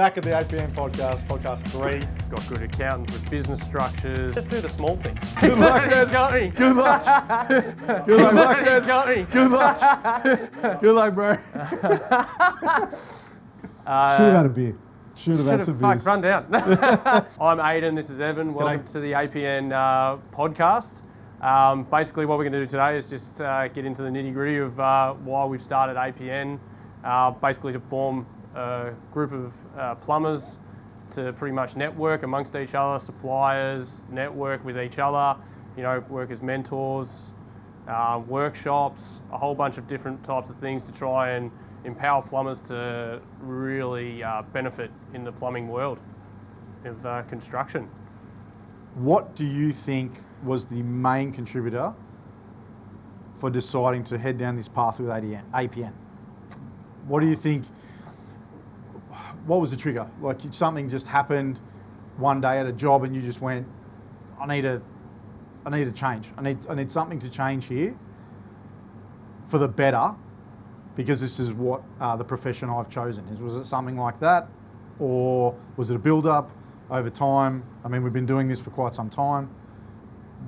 Back at the APN podcast, podcast 3. Got good accountants with business structures. Just do the small thing. Good luck, Dad. Got me. Good luck. Good luck, Dad. Got me. Good luck. Good luck, bro. Should have had a beer. Should have had some beers. Run down. I'm Aiden, this is Evan. Welcome to the APN podcast. Basically what we're going to do today is just get into the nitty gritty of why we've started APN. Basically to form a group of plumbers to pretty much network amongst each other, suppliers, network with each other, you know, work as mentors, workshops, a whole bunch of different types of things to try and empower plumbers to really benefit in the plumbing world of construction. What do you think was the main contributor for deciding to head down this path with APN? What do you think? What was the trigger? Like something just happened one day at a job and you just went, I need a change. I need something to change here for the better, because this is what the profession I've chosen is. Was it something like that, or was it a build-up over time? I mean, we've been doing this for quite some time.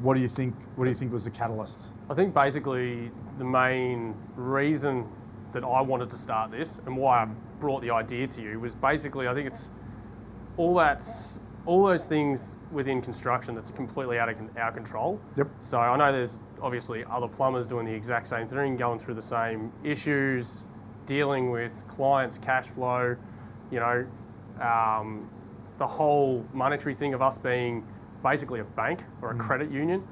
What do you think? What do you think was the catalyst? I think basically the main reason that I wanted to start this and why I brought the idea to you was basically, I think it's all those things within construction that's completely out of our control. Yep. So I know there's obviously other plumbers doing the exact same thing, going through the same issues, dealing with clients' cash flow, you know, the whole monetary thing of us being basically a bank or a credit union.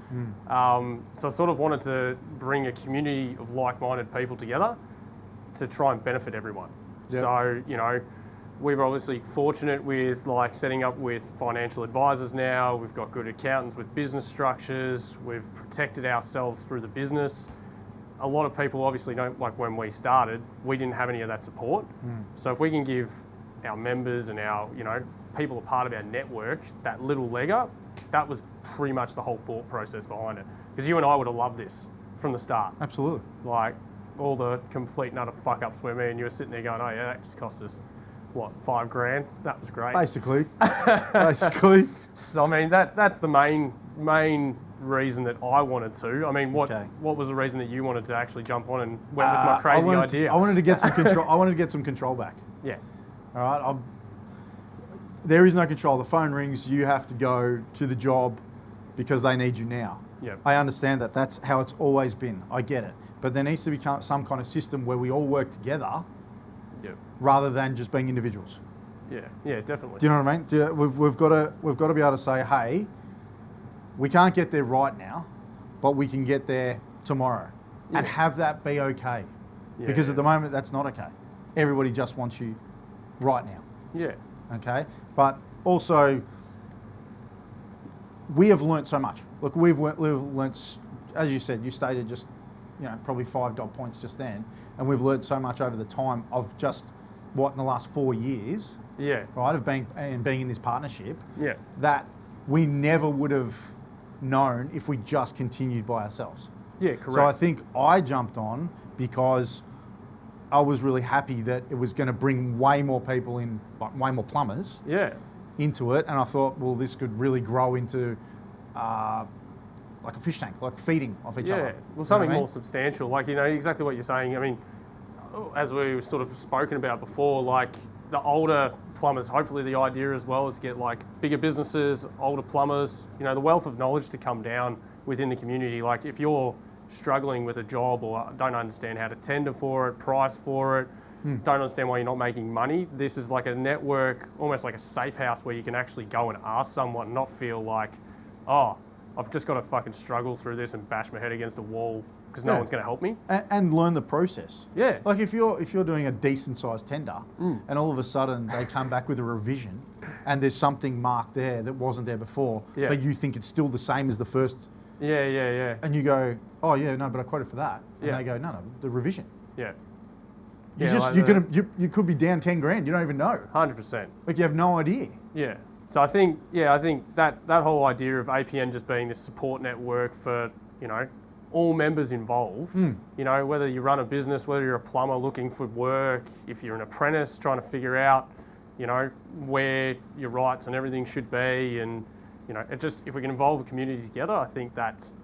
So I sort of wanted to bring a community of like-minded people together to try and benefit everyone. Yep. So, you know, we're obviously fortunate with like setting up with financial advisors now. We've got good accountants with business structures. We've protected ourselves through the business. A lot of people obviously don't, like when we started, we didn't have any of that support. So if we can give our members and our, you know, people a part of our network that little leg up, that was pretty much the whole thought process behind it. Because you and I would have loved this from the start. Absolutely. Like all the complete nutter fuck ups where me and you were sitting there going, oh yeah, that just cost us, what, $5,000? That was great. Basically. Basically. So I mean, that's the main reason that I wanted to. I mean, what was the reason that you wanted to actually jump on and went with my crazy idea? I wanted to get some control. I wanted to get some control back. Yeah. All right. There is no control. The phone rings. You have to go to the job because they need you now. Yeah. I understand that. That's how it's always been. I get it. But there needs to be some kind of system where we all work together, rather than just being individuals. Yeah. Yeah. Definitely. Do you know what I mean? We've got to be able to say, hey, we can't get there right now, but we can get there tomorrow, and have that be okay. Yeah, because at the moment that's not okay. Everybody just wants you right now. Yeah. Okay. But also, we have learnt so much. Look, we've learnt, as you said, you stated just, you know, probably 5 dot points just then, and we've learnt so much over the time of just in the last 4 years. Yeah. Right, of being in this partnership. Yeah. That we never would have known if we just continued by ourselves. Yeah, correct. So I think I jumped on because I was really happy that it was going to bring way more people in, like way more plumbers. Yeah. Into it, and I thought, well, this could really grow into like a fish tank, like feeding off each other. Yeah, well, something more substantial, like, you know, exactly what you're saying. I mean, as we've sort of spoken about before, like the older plumbers, hopefully the idea as well is get like bigger businesses, older plumbers, you know, the wealth of knowledge to come down within the community. Like if you're struggling with a job or don't understand how to tender for it, price for it, don't understand why you're not making money, this is like a network, almost like a safe house where you can actually go and ask someone and not feel like, oh, I've just got to fucking struggle through this and bash my head against a wall because no one's going to help me. And learn the process. Yeah. Like if you're doing a decent sized tender and all of a sudden they come back with a revision and there's something marked there that wasn't there before, but you think it's still the same as the first. Yeah. And you go, oh yeah, no, but I quoted for that. And they go, no, the revision. Yeah. You could be down 10 grand. You don't even know. 100%. Like you have no idea. Yeah. So I think that whole idea of APN just being this support network for, you know, all members involved, you know, whether you run a business, whether you're a plumber looking for work, if you're an apprentice trying to figure out, you know, where your rights and everything should be, and you know, it just, if we can involve the community together, I think that's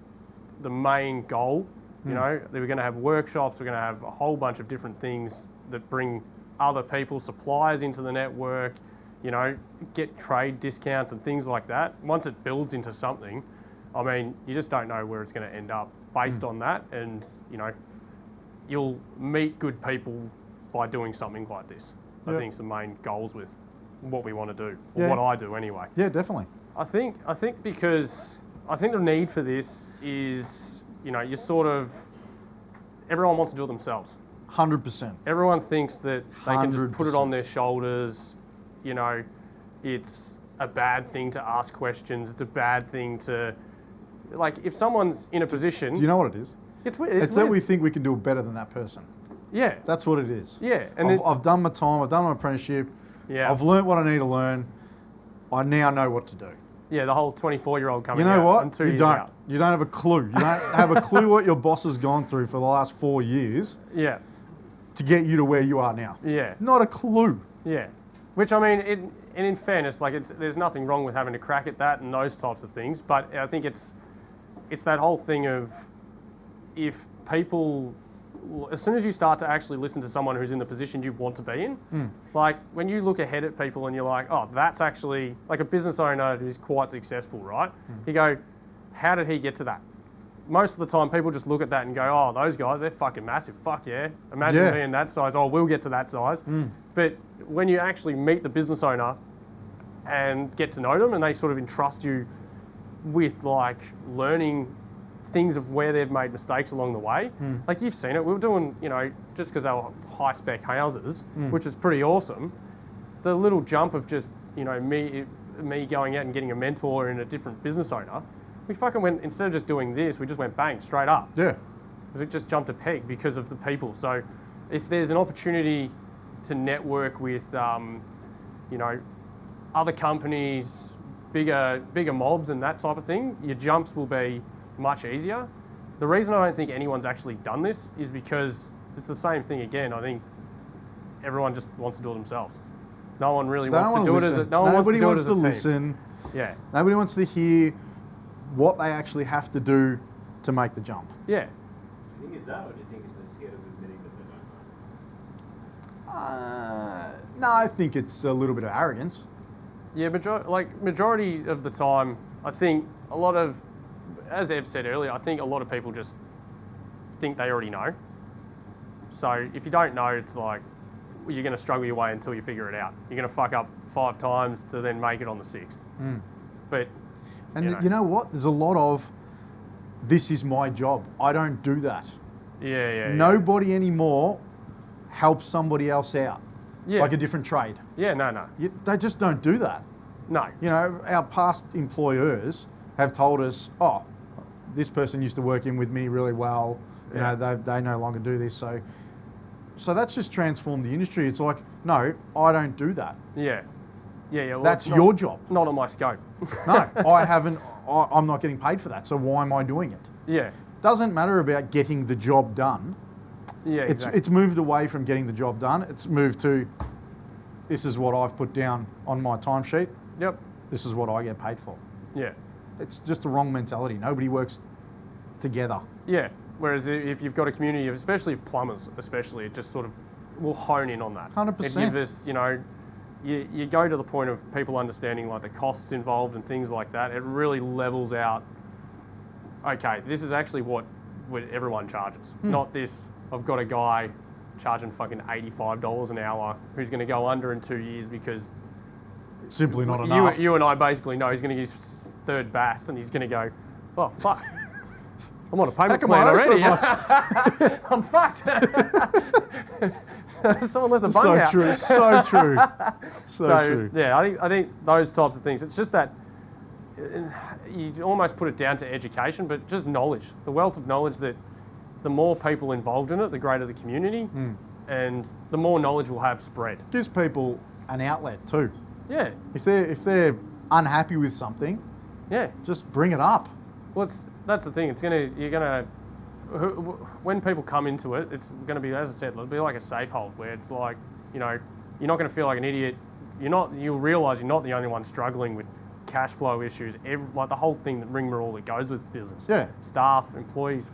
the main goal. You know, that we're going to have workshops, we're going to have a whole bunch of different things that bring other people, suppliers into the network, you know, get trade discounts and things like that. Once it builds into something, I mean, you just don't know where it's going to end up based on that. And, you know, you'll meet good people by doing something like this. I think it's the main goals with what we want to do, or what I do anyway. Yeah, definitely. I think because I think the need for this is, you know, everyone wants to do it themselves. 100%. Everyone thinks that they can just put it 100%. on their shoulders. You know, it's a bad thing to ask questions. It's a bad thing to, like, if someone's in a position. Do you know what it is? It's That we think we can do it better than that person. Yeah. That's what it is. Yeah. And I've done my time. I've done my apprenticeship. Yeah. I've learnt what I need to learn. I now know what to do. Yeah, the whole 24-year-old coming You know out what? and 2 You years don't. out. You don't have a clue. You don't have a clue what your boss has gone through for the last 4 years Yeah. to get you to where you are now. Yeah. Not a clue. Yeah. Which, I mean, and in fairness, like, there's nothing wrong with having to crack at that and those types of things, but I think it's that whole thing of, if people, as soon as you start to actually listen to someone who's in the position you want to be in, like, when you look ahead at people and you're like, oh, that's actually, like, a business owner who's quite successful, right? You go, how did he get to that? Most of the time, people just look at that and go, oh, those guys, they're fucking massive. Fuck yeah. Imagine being that size. Oh, we'll get to that size. But when you actually meet the business owner and get to know them, and they sort of entrust you with, like, learning things of where they've made mistakes along the way. Like, you've seen it. We were doing, you know, just because they were high spec houses, which is pretty awesome. The little jump of just, you know, me going out and getting a mentor and a different business owner, we fucking went, instead of just doing this, we just went bang, straight up. Yeah. It just jumped a peg because of the people. So if there's an opportunity to network with, you know, other companies, bigger mobs and that type of thing, your jumps will be much easier. The reason I don't think anyone's actually done this is because it's the same thing again. I think everyone just wants to do it themselves. No one really wants to do it as a team. Nobody wants to listen. Yeah. Nobody wants to hear what they actually have to do to make the jump. Yeah. Do you think it's that, or do you think it's they're scared of admitting that they don't know? No, I think it's a little bit of arrogance. Yeah, majority of the time, I think a lot of, as Eb said earlier, I think a lot of people just think they already know. So if you don't know, it's like, you're going to struggle your way until you figure it out. You're going to fuck up 5 times to then make it on the 6th. But And you know what? There's a lot of, this is my job. I don't do that. yeah. Nobody anymore helps somebody else out. Yeah. Like a different trade. Yeah, no. They just don't do that. No. You know, our past employers have told us, oh, this person used to work in with me really well. You know, they no longer do this. So that's just transformed the industry. It's like, no, I don't do that. Yeah. Well, that's your job. Not on my scope. No, I'm not getting paid for that. So why am I doing it? Yeah. Doesn't matter about getting the job done. Yeah, exactly. It's moved away from getting the job done. It's moved to, this is what I've put down on my timesheet. Yep. This is what I get paid for. Yeah. It's just the wrong mentality. Nobody works together. Yeah. Whereas if you've got a community, especially plumbers, it just sort of will hone in on that. 100%. It gives us, you know, you go to the point of people understanding, like, the costs involved and things like that. It really levels out, okay, this is actually what everyone charges. Not this, I've got a guy charging fucking $85 an hour who's going to go under in 2 years because Simply not enough. You and I basically know he's going to get his 3rd bass and he's going to go, oh, fuck. I'm on a payment plan already. I'm fucked. Someone left a bung out. So true. So true. Yeah, I think those types of things. It's just that you almost put it down to education, but just knowledge. The wealth of knowledge that the more people involved in it, the greater the community, and the more knowledge we'll have spread. Gives people an outlet too. Yeah. If they're unhappy with something, Yeah. just bring it up. Well, that's the thing. When people come into it, it's going to be, as I said, it'll be like a safe hold where it's like, you know, you're not going to feel like an idiot you'll realise you're not the only one struggling with cash flow issues. Like the whole thing, that rigmarole that goes with business. Yeah. Staff, employees,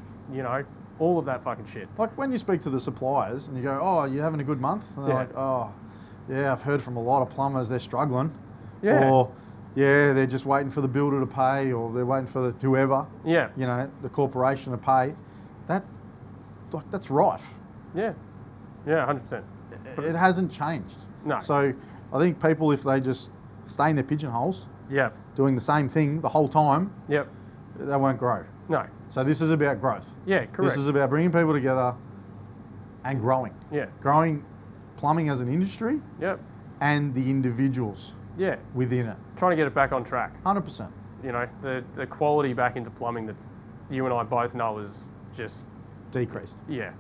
all of that fucking shit. Like when you speak to the suppliers and you go, "Oh, you having a good month?" And they're Yeah. like, "Oh, yeah, I've heard from a lot of plumbers they're struggling." Yeah. Or, "Yeah, they're just waiting for the builder to pay, or they're waiting for whoever, Yeah. the corporation to pay." That's rife. Yeah. Yeah, 100%. It hasn't changed. No. So I think people, if they just stay in their pigeonholes, Yep. doing the same thing the whole time, Yep. they won't grow. No. So this is about growth. Yeah, correct. This is about bringing people together and growing. Yeah. Growing plumbing as an industry Yep. and the individuals Yeah. within it. Trying to get it back on track. 100%. The quality back into plumbing that's you and I both know is just, Decreased. yeah,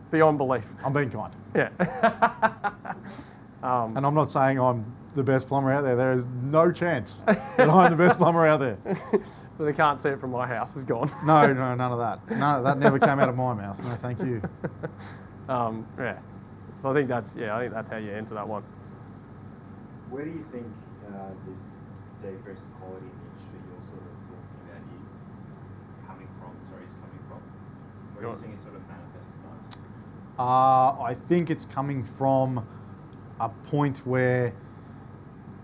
beyond belief. I'm being kind. Yeah. And I'm not saying I'm the best plumber out there. There is no chance that I'm the best plumber out there. But they can't see it from my house. It's gone. No, none of that. No, that never came out of my mouth. No, thank you. Yeah. So I think that's how you answer that one. Where do you think this decrease in quality in the industry you're sort of talking about is coming from? Where do you think it's sort of manifest the most? I think it's coming from a point where,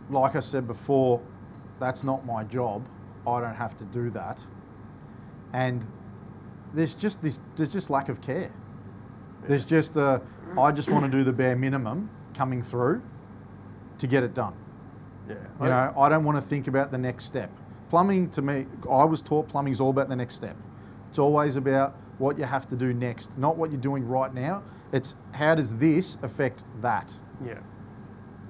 like I said before, that's not my job. I don't have to do that. And there's just lack of care. There's just I just want to do the bare minimum coming through to get it done. Yeah. I don't want to think about the next step. Plumbing, to me, I was taught plumbing is all about the next step. It's always about what you have to do next, not what you're doing right now. It's how does this affect that, Yeah.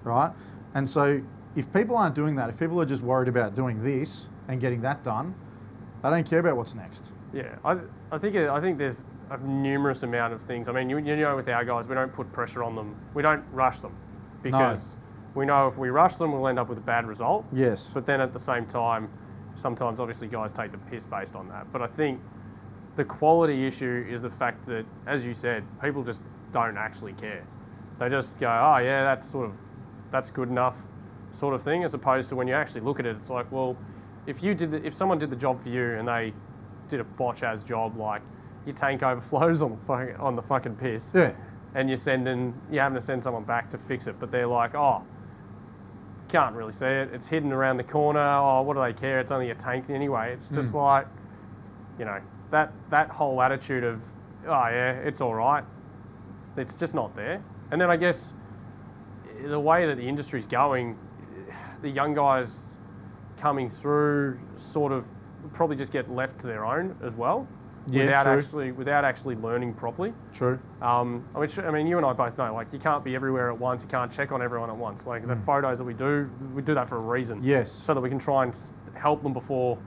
right? And so if people aren't doing that, if people are just worried about doing this and getting that done, they don't care about what's next. Yeah. I think there's a numerous amount of things. I mean, with our guys, we don't put pressure on them. We don't rush them because we know if we rush them, we'll end up with a bad result. Yes. But then at the same time, sometimes obviously guys take the piss based on that. But I think the quality issue is the fact that, as you said, people just don't actually care. They just go, oh yeah, that's good enough sort of thing, as opposed to when you actually look at it, it's like, well, if someone did the job for you and they did a botch-ass job, like your tank overflows on the fucking piss, Yeah. and you're having to send someone back to fix it, but they're like, oh, can't really see it, it's hidden around the corner, oh, what do they care, it's only a tank anyway. It's just like, that whole attitude of, oh yeah, it's all right, it's just not there. And then I guess the way that the industry's going, the young guys coming through sort of probably just get left to their own as well, Yeah, true. without actually learning properly. True. I mean, you and I both know, like, you can't be everywhere at once. You can't check on everyone at once. Like the photos that we do that for a reason. Yes. So that we can try and help them before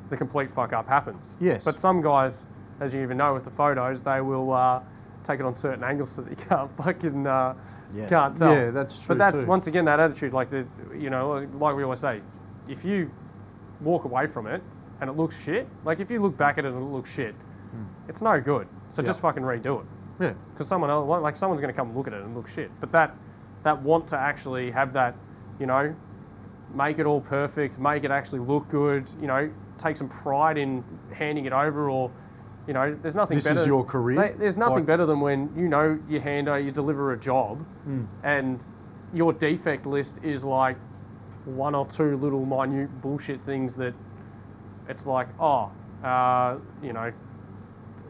the complete fuck up happens. Yes. But some guys, as you even know with the photos, they will take it on certain angles so that you can't fucking can't tell. Yeah, that's true. But that's too. once again that attitude, like like we always say, if you walk away from it and it looks shit, like if you look back at it and it looks shit, it's no good. So just fucking redo it. Yeah. Because someone's going to come and look at it and look shit. But that want to actually have that, make it all perfect, make it actually look good, take some pride in handing it over, or, there's nothing better. This is your career. There's nothing better than when, you deliver a job and your defect list is like one or two little minute bullshit things that it's like,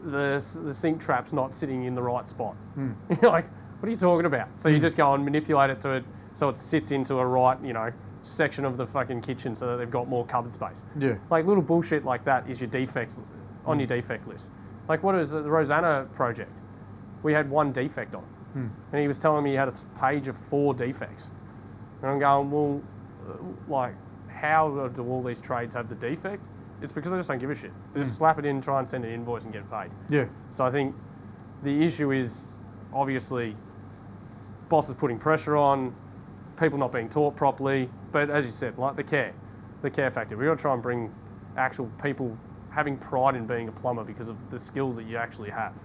the sink trap's not sitting in the right spot. You're like, what are you talking about? So you just go and manipulate it so it sits into a right, section of the fucking kitchen so that they've got more cupboard space. Yeah. Like little bullshit like that is your defects on your defect list. Like what is the Rosanna project? We had one defect on, and he was telling me he had a page of 4 defects. And I'm going, well, like, how do all these trades have the defect? It's because they just don't give a shit. They just slap it in, try and send an invoice and get paid. Yeah. So I think the issue is obviously bosses putting pressure on, people not being taught properly, but as you said, like the care factor. We've got to try and bring actual people having pride in being a plumber because of the skills that you actually have.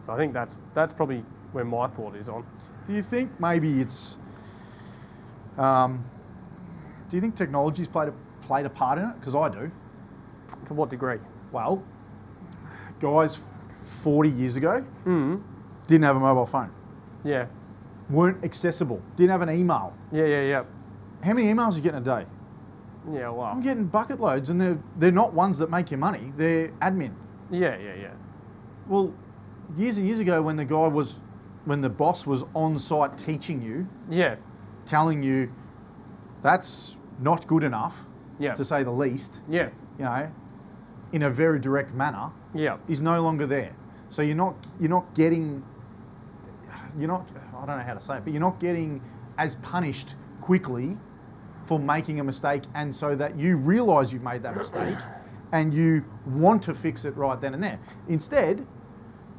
So I think that's probably where my thought is on. Do you think maybe it's Do you think technology's played a part in it? Because I do. To what degree? Well, guys 40 years ago didn't have a mobile phone, Yeah. weren't accessible, didn't have an email. Yeah. How many emails are you getting a day? Yeah, well. I'm getting bucket loads, and they're not ones that make you money. They're admin. Yeah. Well, years and years ago, when the boss was on site teaching you, Yeah. telling you that's not good enough, Yeah. to say the least, Yeah. you know, in a very direct manner, Yeah. is no longer there. So you're not getting, I don't know how to say it, but you're not getting as punished quickly for making a mistake, and so that you realise you've made that mistake and you want to fix it right then and there. Instead,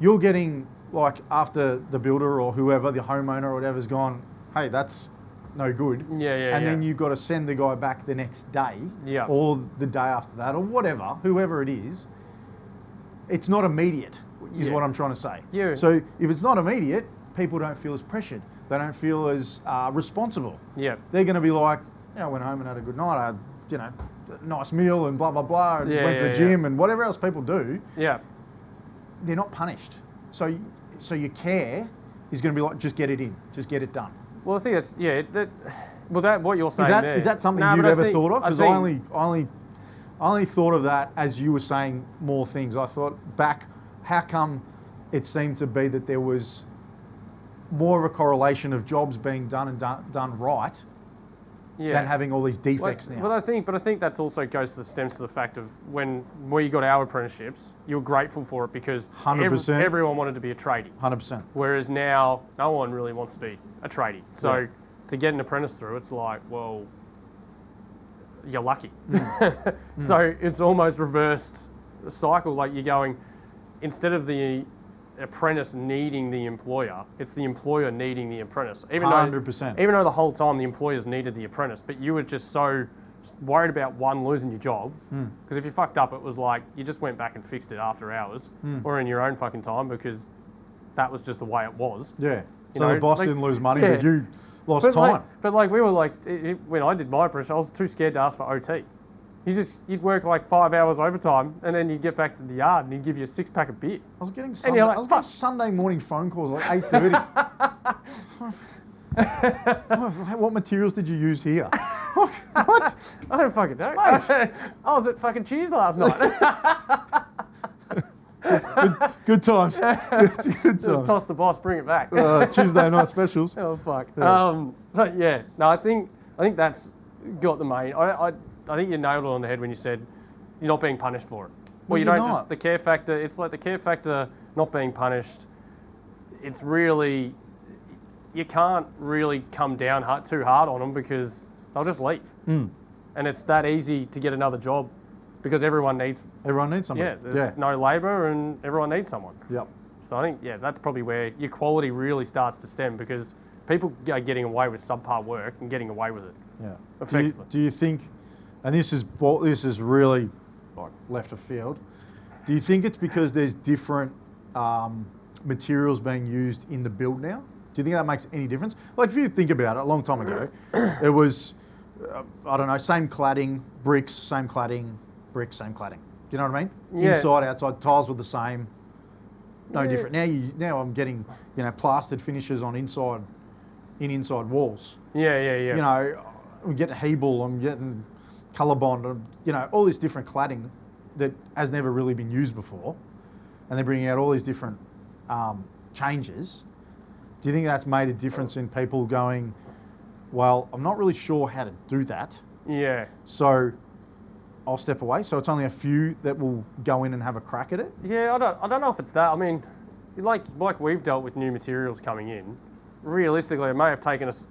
you're getting, like, after the builder or whoever, the homeowner or whatever's gone, hey, that's no good. Yeah. And then you've got to send the guy back the next day Yeah. or the day after that or whatever, whoever it is. It's not immediate, is Yeah. what I'm trying to say. Yeah. So if it's not immediate, people don't feel as pressured. They don't feel as responsible. Yeah. They're going to be like, I went home and had a good night. I had, a nice meal and blah, blah, blah, and went to the gym and whatever else people do. Yeah. They're not punished. So your care is going to be like, just get it in, just get it done. Well, I think that's, what you're saying Is that something you've ever thought of? Because I only thought of that as you were saying more things. I thought back, how come it seemed to be that there was more of a correlation of jobs being done and done right than having all these defects now? But I think that's also stems to the fact of when we got our apprenticeships, you were grateful for it because 100%. Everyone wanted to be a tradie. 100%. Whereas now, no one really wants to be a tradie. So Yeah. to get an apprentice through, it's like, well, you're lucky. So it's almost reversed cycle. Like you're going, instead of the apprentice needing the employer, it's the employer needing the apprentice. 100%. Even though the whole time the employers needed the apprentice, but you were just so worried about one, losing your job. Because if you fucked up, it was like you just went back and fixed it after hours or in your own fucking time because that was just the way it was. Yeah. So the boss didn't lose money, but you lost time. We were like, when I did my apprenticeship, I was too scared to ask for OT. You'd work like 5 hours overtime, and then you'd get back to the yard, and he'd give you a 6-pack of beer. I was getting like, Sunday morning phone calls like 8:30. What materials did you use here? What? I don't fucking know. Mate. I was at fucking Cheese last night. Good times. Good times. Toss the boss, bring it back. Tuesday night specials. Oh fuck. Yeah. I think that's got the main. I think you nailed it on the head when you said you're not being punished for it. Well, you you're don't not. just the care factor. It's like the care factor not being punished. It's really, you can't really come down too hard on them because they'll just leave. And it's that easy to get another job because everyone needs somebody. Yeah, there's no labour and everyone needs someone. Yep. So I think that's probably where your quality really starts to stem because people are getting away with subpar work and getting away with it. Yeah. Effectively. Do you think, and this is really like left of field, do you think it's because there's different materials being used in the build now? Do you think that makes any difference? Like if you think about it, a long time ago, it was, I don't know, same cladding, bricks, same cladding, bricks, same cladding. Do you know what I mean? Yeah. Inside, outside, tiles were the same. No different. Now I'm getting, plastered finishes on inside walls. Yeah. You know, I'm getting Hebel, I'm getting Colorbond, all this different cladding that has never really been used before. And they're bringing out all these different changes. Do you think that's made a difference in people going, well, I'm not really sure how to do that, Yeah. so I'll step away? So it's only a few that will go in and have a crack at it? Yeah, I don't know if it's that. I mean, like we've dealt with new materials coming in. Realistically, it may have taken us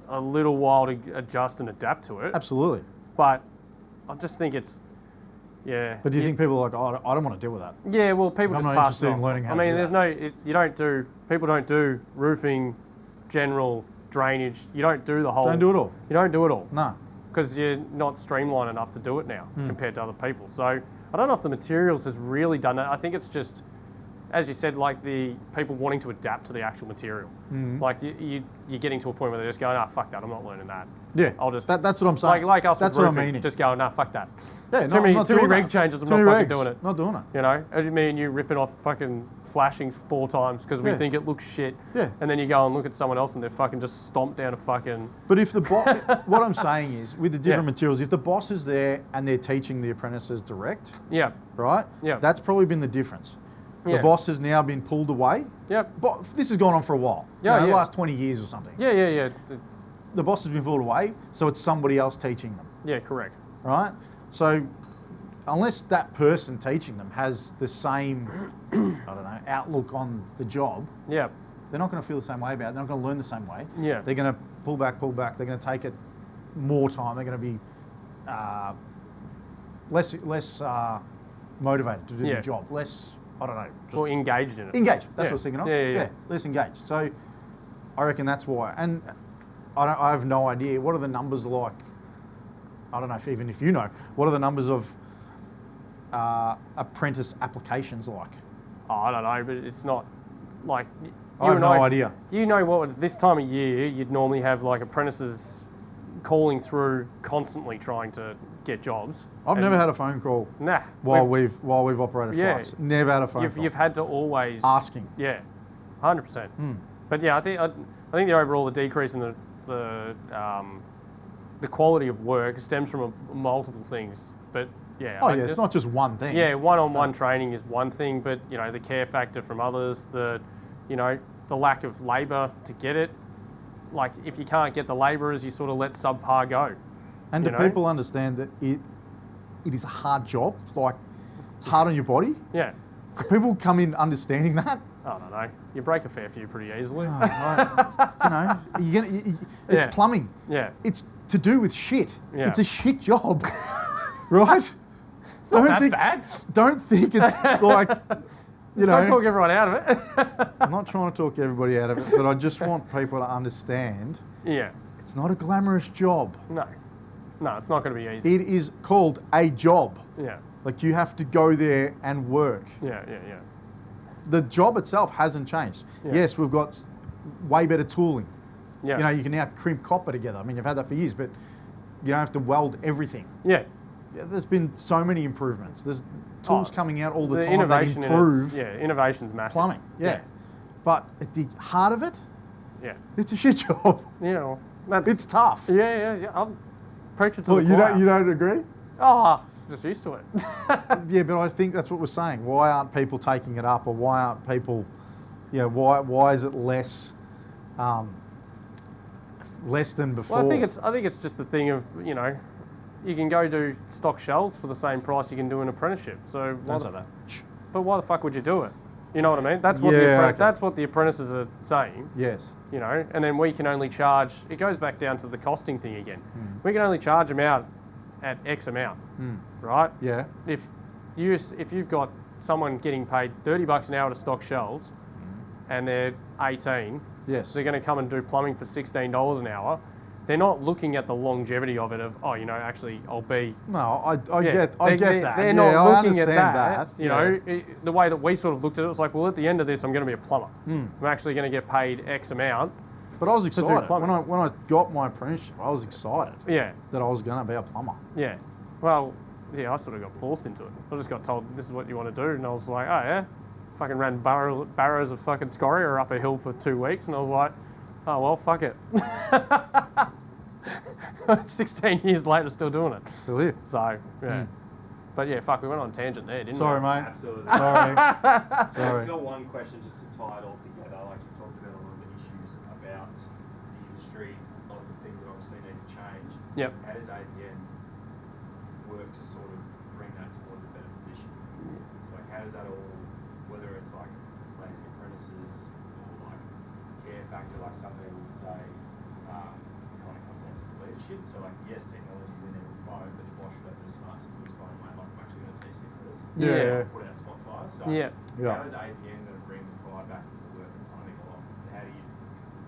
a little while to adjust and adapt to it. Absolutely. But I just think it's, yeah. But do you think people are like, oh, I don't want to deal with that? Yeah, well, people I'm just not pass interested it in off. learning how I to mean, do that. people don't do roofing, general drainage. You don't do the whole. Don't do it all. You don't do it all. No. Because you're not streamlined enough to do it now compared to other people. So I don't know if the materials has really done that. I think it's just as you said, like the people wanting to adapt to the actual material. Like you're getting to a point where they're just going, "Ah, fuck that, I'm not learning that." Yeah, I'll just that's what I'm saying. like us That's with what I'm roofing, meaning. just going, "Nah, fuck that." Yeah, It's no, too many, I'm not too many doing reg that. changes. I'm Too not many fucking regs. doing it. Not doing it. You know, and me and you ripping off fucking flashings 4 times because we Yeah. think it looks shit. Yeah. And then you go and look at someone else and they're fucking just stomped down a fucking. But if the what I'm saying is, with the different Yeah. materials, if the boss is there and they're teaching the apprentices direct, Yeah. right? Yeah. That's probably been the difference. Yeah. The boss has now been pulled away. Yep. But this has gone on for a while. Yeah, The yeah. last 20 years or something. Yeah. The boss has been pulled away, so it's somebody else teaching them, Yeah. Correct. right? So unless that person teaching them has the same, I don't know, outlook on the job, Yeah. they're not going to feel the same way about it. They're not going to learn the same way. Yeah. They're going to pull back. They're going to take it more time. They're going to be less motivated to do Yeah. the job. Less, I don't know, just Or engaged in it. engaged. That's what Yeah. I was thinking of. Yeah. Less engaged. So I reckon that's why. And I have no idea. What are the numbers like? I don't know even if you know. What are the numbers of apprentice applications like? Oh, I don't know, but it's not like I have no idea. You know what? This time of year, you'd normally have like apprentices calling through constantly trying to get jobs. I've never had a phone call Nah. while we've operated Yeah. flights. Never had a phone call. You've had to always Asking. Yeah, 100%. But yeah, I think the overall the decrease in the quality of work stems from multiple things. But yeah. Oh yeah, it's not just one thing. Yeah, one-on-one training is one thing, but you know the care factor from others, the lack of labour to get it. Like if you can't get the labourers, you sort of let subpar go. And do people understand that it is a hard job? Like it's hard on your body. Yeah. Do people come in understanding that? I don't know. You break a fair few pretty easily. Oh, right. It's Yeah. plumbing. Yeah. It's to do with shit. Yeah. It's a shit job, right? It's not that bad. Don't think it's like, Don't talk everyone out of it. I'm not trying to talk everybody out of it, but I just want people to understand Yeah. it's not a glamorous job. No, it's not going to be easy. It is called a job. Yeah. Like you have to go there and work. Yeah. The job itself hasn't changed. Yeah. Yes, we've got way better tooling. Yeah. You can now crimp copper together. I mean, you've had that for years, but you don't have to weld everything. Yeah. Yeah, there's been so many improvements. There's tools coming out all the time that innovation improve innovation's massive. plumbing. Yeah. But at the heart of it, Yeah. it's a shit job. Yeah. That's. It's tough. Yeah. I'm preaching to Well, the choir. you don't agree? Oh, just used to it. Yeah, but I think that's what we're saying. Why aren't people taking it up, or why aren't people, why is it less than before? Well, I think it's just the thing of you can go do stock shelves for the same price you can do an apprenticeship. So Don't say that. But why the fuck would you do it? You know what I mean? That's what that's what the apprentices are saying. Yes. And then we can only charge. It goes back down to the costing thing again. We can only charge them out at X amount, right? Yeah. If you've got someone getting paid $30 an hour to stock shelves, and they're 18, Yes. they're going to come and do plumbing for $16 an hour. They're not looking at the longevity of it. Actually, I'll be. No, I get that. They're yeah, not I looking at understand that. The way that we sort of looked at it was like, well, at the end of this, I'm going to be a plumber. I'm actually going to get paid X amount. But I was do excited plumbing. when I got my apprenticeship. I was excited Yeah, that I was going to be a plumber. yeah. Well, yeah, I sort of got forced into it. I just got told this is what you want to do, and I was like, oh yeah. Fucking ran barrows of fucking scoria up a hill for 2 weeks, and I was like, oh well, fuck it. 16 years later, still doing it. Still here. So, yeah. But yeah, fuck, we went on a tangent there, didn't Sorry, we? mate. Absolutely. Sorry. I've Sorry. got one question just to tie it all together. Like you talked about a lot of the issues about the industry, lots of things that obviously need to change. Yep. How does APN work to sort of bring that towards a better position? So like how does that all, whether it's like lazy apprentices or like care factor, like some people would say, kind of comes down to leadership. So like yes, technology's in every phone, but if I should have the smart schools phone, mate, like I'm actually going to teach them this. Yeah. Put out spot fires. So Yeah. Yeah. how is APN going to bring the pride back into work and plumbing along? How do you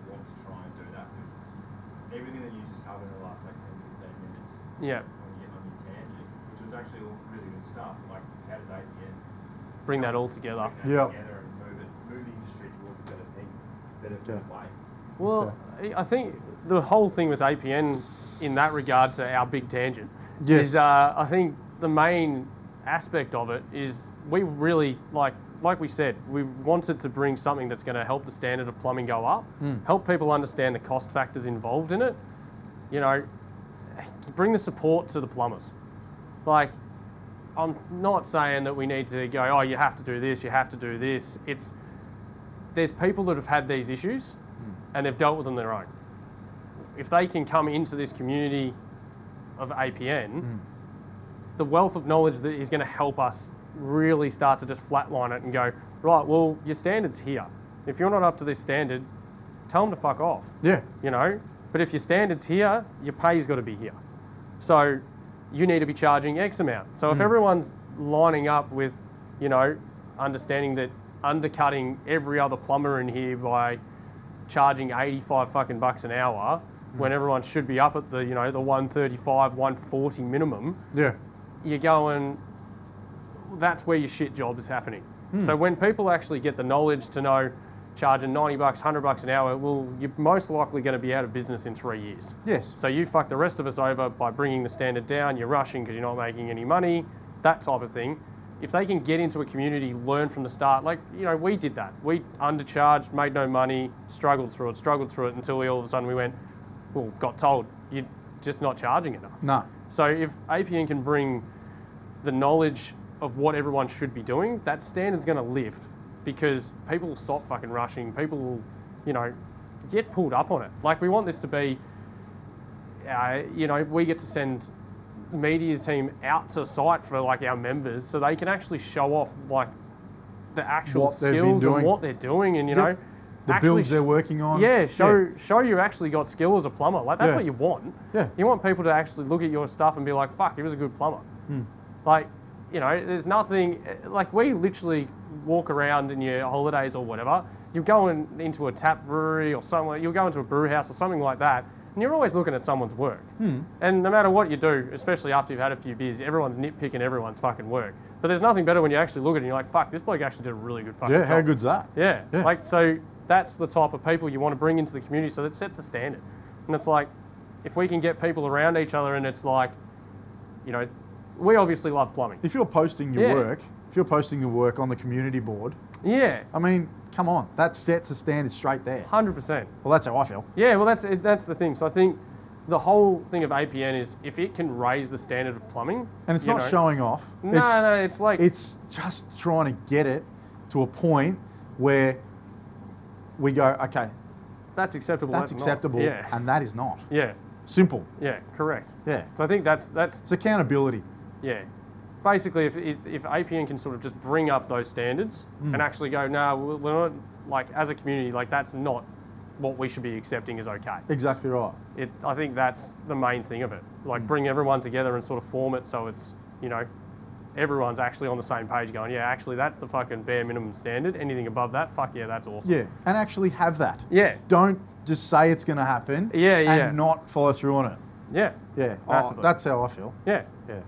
want to try and do that with everything that you just covered in the last like 10, 15 minutes Yeah. on your tangent, which was actually all really good stuff. Like how does APN Bring that all together. bring that Yeah. together and move the industry towards a better thing, better Okay. way? Well, I think the whole thing with APN in that regard to our big tangent Yes. is I think the main aspect of it is we really, like we said, we wanted to bring something that's going to help the standard of plumbing go up, help people understand the cost factors involved in it, you know, bring the support to the plumbers. Like, I'm not saying that we need to go, oh, you have to do this, you have to do this. There's people that have had these issues and they've dealt with them their own. If they can come into this community of APN, the wealth of knowledge that is going to help us really start to just flatline it and go, right, well, your standard's here. If you're not up to this standard, tell them to fuck off. Yeah. You know? But if your standard's here, your pay's got to be here. So you need to be charging X amount. So if everyone's lining up with, you know, understanding that undercutting every other plumber in here by charging 85 fucking bucks an hour when everyone should be up at the, you know, the 135, 140 minimum, Yeah. you're going, that's where your shit job is happening. So when people actually get the knowledge to know charging 90 bucks, 100 bucks an hour, well, you're most likely going to be out of business in 3 years. Yes. So you fuck the rest of us over by bringing the standard down, you're rushing because you're not making any money, that type of thing. If they can get into a community, learn from the start, like, you know, we did that. We undercharged, made no money, struggled through it until we all of a sudden we went, well, got told, you're just not charging enough. No. So if APN can bring the knowledge of what everyone should be doing, that standard's going to lift because people will stop fucking rushing. People will, you know, get pulled up on it. Like, we want this to be, you know, we get to send media team out to site for like our members so they can actually show off like the actual What they've been skills and doing. what they're doing and, you know, The actually builds they're working on. yeah, show you actually got skill as a plumber. Like, that's Yeah. what you want. Yeah. You want people to actually look at your stuff and be like, fuck, he was a good plumber. Like, you know, there's nothing, like, we literally walk around in your holidays or whatever, you're going into a tap brewery or somewhere, you'll go into a brew house or something like that, and you're always looking at someone's work. And no matter what you do, especially after you've had a few beers, everyone's nitpicking everyone's fucking work. But there's nothing better when you actually look at it and you're like, fuck, this bloke actually did a really good fucking Yeah, job. how good's that? Yeah. Yeah. Like, so that's the type of people you want to bring into the community, so that sets the standard. And it's like, if we can get people around each other and it's like, you know, we obviously love plumbing. If you're posting your Yeah. work on the community board, Yeah, I mean, come on, that sets the standard straight there. 100%. Well, that's how I feel. Yeah, well, that's the thing. So I think the whole thing of APN is if it can raise the standard of plumbing, And it's you not know- showing off. No, it's like It's just trying to get it to a point where we go, okay, that's acceptable. that's not. acceptable, Yeah, and that is not. yeah, Simple. yeah, correct. Yeah. So I think that's It's accountability. yeah. Basically, if APN can sort of just bring up those standards and actually go, no, we're not, like, as a community, like, that's not what we should be accepting as okay. Exactly right. I think that's the main thing of it. Like, bring everyone together and sort of form it so it's, you know, everyone's actually on the same page going, yeah, actually, that's the fucking bare minimum standard. Anything above that, fuck yeah, that's awesome. Yeah, and actually have that. Yeah. Don't just say it's going to happen Yeah, yeah. and not follow through on it. Yeah. Yeah, Massively. that's how I feel. Yeah. Yeah.